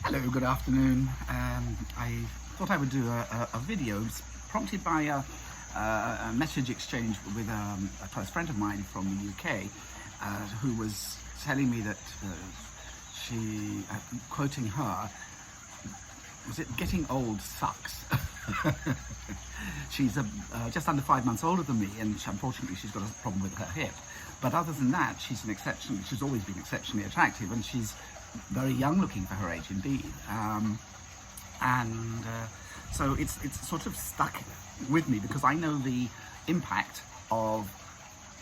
Hello, good afternoon. I thought I would do a video prompted by a message exchange with a close friend of mine from the UK who was telling me that she, quoting her, was it getting old sucks? She's just under 5 months older than me, and unfortunately she's got a problem with her hip. But other than that, she's always been exceptionally attractive, and she's very young looking for her age indeed. So it's sort of stuck with me because I know the impact of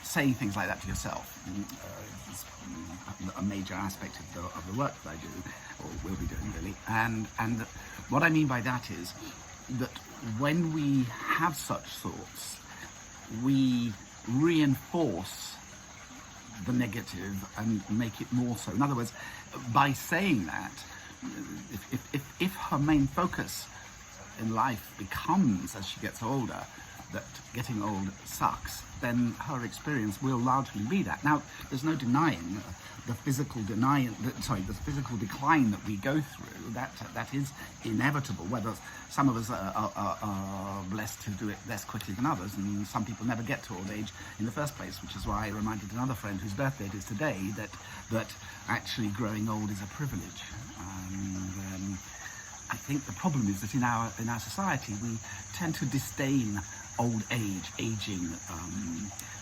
saying things like that to yourself. It's a major aspect of the work that I do, or will be doing really. And what I mean by that is that when we have such thoughts, we reinforce the negative and make it more so. In other words, by saying that, if her main focus in life becomes, as she gets older, that getting old sucks, then her experience will largely be that. Now, there's no denying the physical decline that we go through. That is inevitable. Whether some of us are blessed to do it less quickly than others, and some people never get to old age in the first place, which is why I reminded another friend whose birthday it is today that actually growing old is a privilege. And I think the problem is that in our society we tend to disdain old age, aging,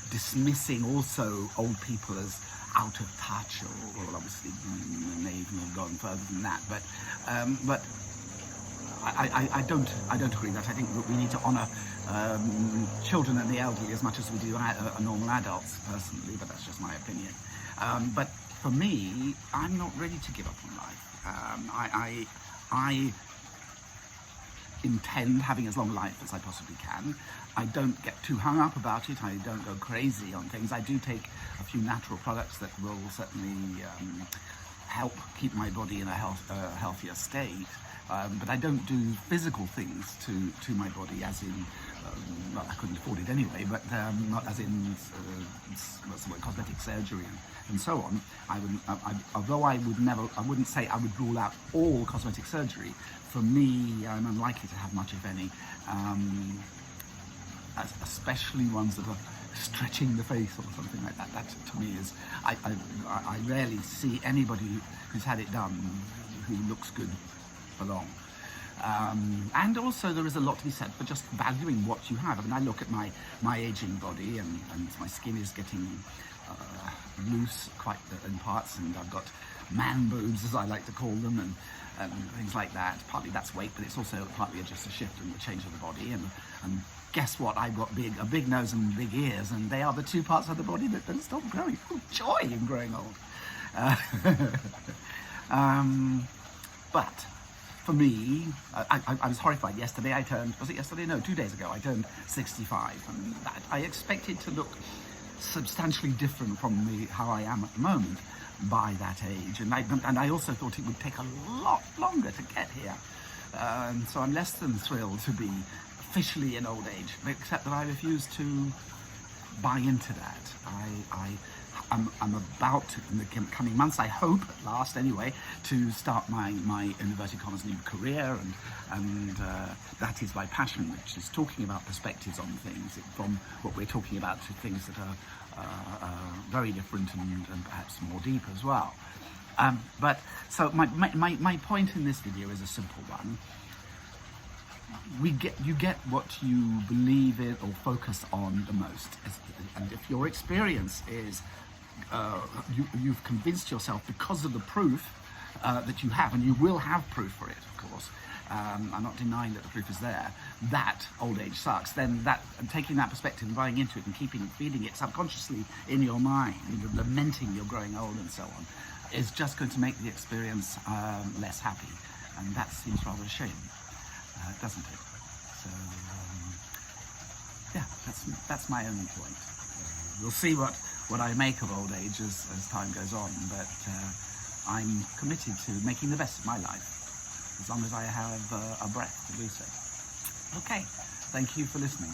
dismissing also old people as out of touch, or obviously may even have gone further than that. But I don't agree with that. I think that we need to honour children and the elderly as much as we do normal adults, personally. But that's just my opinion. But for me, I'm not ready to give up on life. I intend having as long a life as I possibly can. I don't get too hung up about it. I don't go crazy on things. I do take a few natural products that will certainly help keep my body in a healthier state. But I don't do physical things to my body, as in, well, I couldn't afford it anyway, but not as in what's the word, cosmetic surgery and so on. Although I wouldn't say I would rule out all cosmetic surgery. For me, I'm unlikely to have much, if any, especially ones that are stretching the face or something like that. That to me is, I rarely see anybody who's had it done who looks good for long. And also there is a lot to be said for just valuing what you have. I mean, I look at my aging body, and my skin is getting loose quite in parts, and I've got man boobs, as I like to call them, and things like that. Partly that's weight, but it's also partly just a shift in the change of the body. And guess what? I've got a big nose and big ears, and they are the two parts of the body that don't stop growing. Oh, joy in growing old. But for me, I was horrified yesterday. I turned, was it yesterday? No, 2 days ago, I turned 65. And I expected to look substantially different from how I am at the moment by that age. And I also thought it would take a lot longer to get here. So I'm less than thrilled to be officially in old age, except that I refuse to buy into that. I'm about to, in the coming months, I hope at last anyway, to start my inverted commas new career, and that is my passion, which is talking about perspectives on things, from what we're talking about to things that are very different and perhaps more deep as well. But so my point in this video is a simple one. You get what you believe in or focus on the most, and if your experience is you've convinced yourself because of the proof that you have, and you will have proof for it, of course. I'm not denying that the proof is there, that old age sucks, then taking that perspective and buying into it and feeding it subconsciously in your mind, lamenting you're growing old and so on, is just going to make the experience less happy. And that seems rather a shame, doesn't it? So, yeah, that's my only point. We'll see what I make of old age as time goes on, but I'm committed to making the best of my life, as long as I have a breath to do so. Okay, thank you for listening.